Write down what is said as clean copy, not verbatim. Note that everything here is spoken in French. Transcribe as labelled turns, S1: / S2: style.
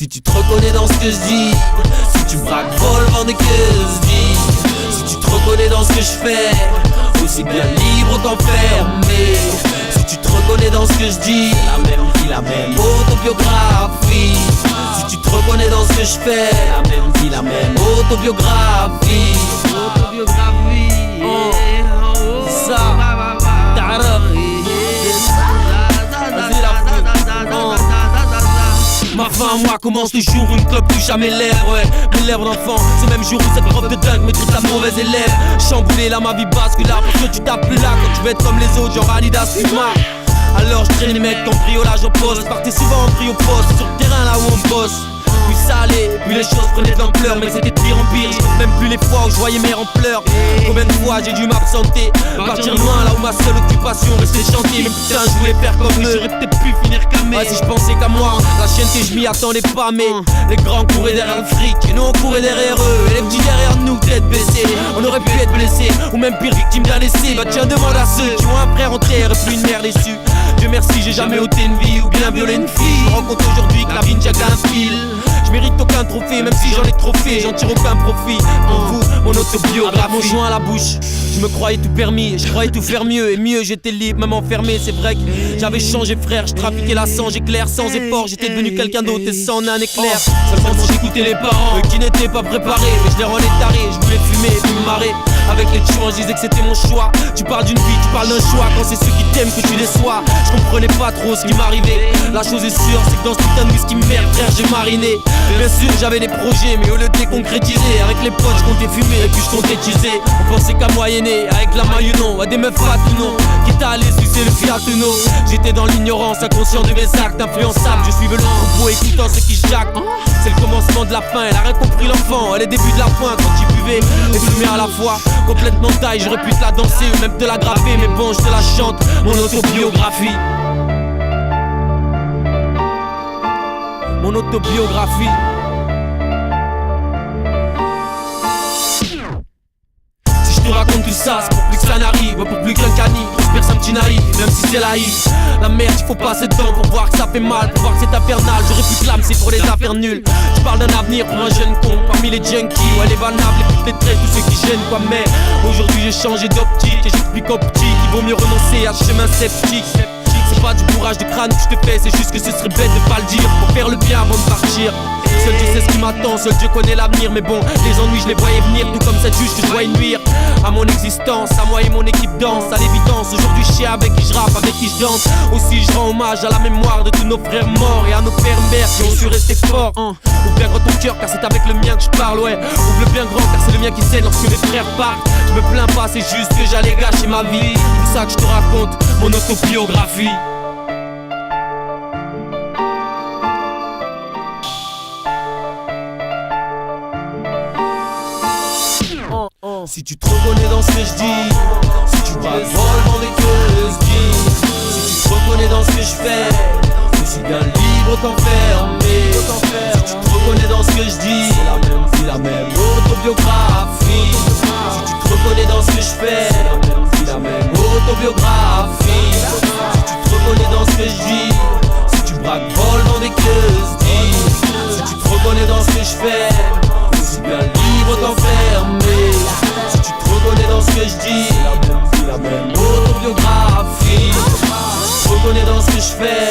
S1: Si tu te reconnais dans ce que je dis, si tu braques, voles, vendais que je dis, si tu te reconnais dans ce que je fais, aussi bien libre qu'enfermé. Si tu te reconnais dans ce que je dis, la même vie, la même autobiographie. Si tu te reconnais dans ce que je fais, la même vie, la même autobiographie. Autobiographie, ça, ma fin à moi commence le jour où une clope touche à mes lèvres, ouais. Mes lèvres d'enfant, ce même jour où cette prof de dingue me traite la mauvaise élève. Chamboulé là, ma vie bascule là, parce que tu tapes plus là quand tu veux être comme les autres, genre Adidas Puma. Alors je traîne les mecs en briolage au poste, partais souvent en prio poste, sur le terrain là où on bosse. Puis ça allait, puis les choses prenaient de l'ampleur, mais c'était de pire en pire. Je compte même plus les fois où je voyais mère en pleurs. Combien de fois j'ai dû m'absenter, partir loin là où ma seule occupation restait chanter. Mais putain je voulais faire comme eux, j'aurais peut-être pu finir camé. Si je pensais qu'à moi, la chienneté je m'y attendais pas. Mais les grands couraient derrière le fric et nous on courait derrière eux. Et les petits derrière nous tête baissée, on aurait pu être blessés ou même pire victime d'un essai. Bah tiens demande à ceux qui ont un frère en terre et plus une mère déçue. Dieu merci j'ai jamais ôté une vie ou bien violé une fille. Je me rends compte aujourd'hui que la vie ne tient qu'un fil. Je mérite aucun trophée, même si j'en ai trop fait, j'en tire aucun profit. Pour vous, mon autobiographie. Mon joint à la bouche, je me croyais tout permis, je croyais tout faire mieux. Et mieux, j'étais libre, même enfermé. C'est vrai que j'avais changé frère, je trafiquais la sang, j'éclaire sans effort. J'étais devenu quelqu'un d'autre et sans un éclair. Seulement si j'écoutais les parents, eux qui n'étaient pas préparés. Mais je les rendais tarés, je voulais fumer et puis me marrer. Avec les chouans, je disais que c'était mon choix. Tu parles d'une vie, tu parles d'un choix. Quand c'est ceux qui t'aiment que tu déçois. Je comprenais pas trop ce qui m'arrivait. La chose est sûre, c'est que dans ce putain de whisky merde, frère, j'ai mariné. Bien sûr, j'avais des projets, mais au lieu de les concrétiser, avec les potes, je comptais fumer et puis je comptais teaser. On pensait qu'à moyenner, avec la maille non, à des meufs fat ou non, quitte à aller sucer le Fiat Uno. J'étais dans l'ignorance, inconscient de mes actes, influençable. Je suivais le troupeau, écoutant ceux qui jactent. C'est le commencement de la fin, elle a rien compris l'enfant. Elle est début de la fin quand il buvait et fumait à la fois. Complètement taille, j'aurais pu te la danser ou même te la graffer. Mais bon, je te la chante, mon autobiographie. Mon autobiographie. Si je te raconte tout ça, c'est pour plus que ça n'arrive, pour plus qu'un cani, personne qui n'arrive, même si c'est la hive. La merde, il faut passer dedans pour voir que ça fait mal, pour voir que c'est infernal. J'aurais pu clamer, c'est pour les affaires nulles. Je parle d'un avenir pour un jeune con, parmi les junkies, ouais les vannables, les putes, les traits, tous ceux qui gênent quoi. Mais aujourd'hui j'ai changé d'optique et j'explique aux petits qu'il vaut mieux renoncer à ce chemin sceptique. C'est pas du bourrage de crâne que je te fais, c'est juste que ce serait bête de pas le dire pour faire le bien avant de partir. Seul Dieu sait ce qui m'attend, seul Dieu connaît l'avenir. Mais bon, les ennuis je les voyais venir, tout comme cette juge que je voyais nuire à mon existence, à moi et mon équipe danse. À l'évidence, aujourd'hui je sais avec qui je rappe, avec qui je danse. Aussi je rends hommage à la mémoire de tous nos frères morts et à nos pères mères qui ont su rester forts. Ouvre bien grand ton cœur car c'est avec le mien que je parle, ouais. Ouvre le bien grand car c'est le mien qui saigne lorsque mes frères partent. Je me plains pas, c'est juste que j'allais gâcher ma vie. C'est ça que je te raconte, mon autobiographie. Si tu te reconnais dans ce que je dis, si tu vas vol dans les queues, si tu te reconnais dans ce que je fais, je suis bien libre qu'enfermé. Si tu te reconnais dans ce que je dis, c'est la même vie, la même autobiographie. Si tu te reconnais dans ce que je fais, c'est la même vie, la même autobiographie. Si tu te reconnais dans ce que je dis, si tu braques, vol dans des queues, si tu te reconnais dans ce que je fais, je suis bien libre qu'enfermé. Si tu te reconnais dans ce que je dis, c'est la même vie, la même autobiographie. Si tu te reconnais dans ce que je fais,